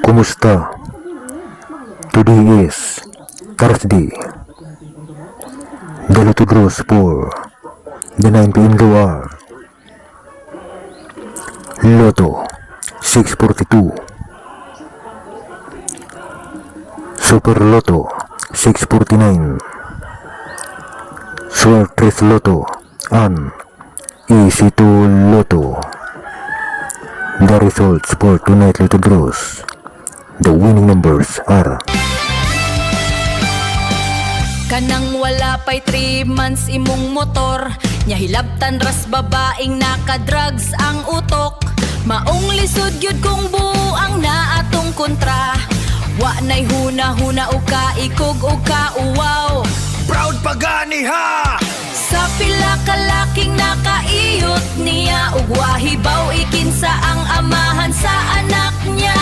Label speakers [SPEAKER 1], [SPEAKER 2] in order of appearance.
[SPEAKER 1] Kumusta? Today is Thursday. The Lotto draws for the 9 p.m. hour. Lotto 642, Super Lotto 649, Swertres Lotto, and Easy to Lotto. The results for tonight's Lotto draws. The winning numbers are
[SPEAKER 2] Kanang wala pa'y 3 months imong motor, nya hilabtan ras babaeng naka-drugs ang utok. Maong lisod gyud kung buang na atong kontra. Wa nay huna-huna o kaikog o kauwaw.
[SPEAKER 3] Proud pagani ha!
[SPEAKER 2] Sa pila kalaking nakaiyot niya ug wahibaw ikinsa ang amahan sa anak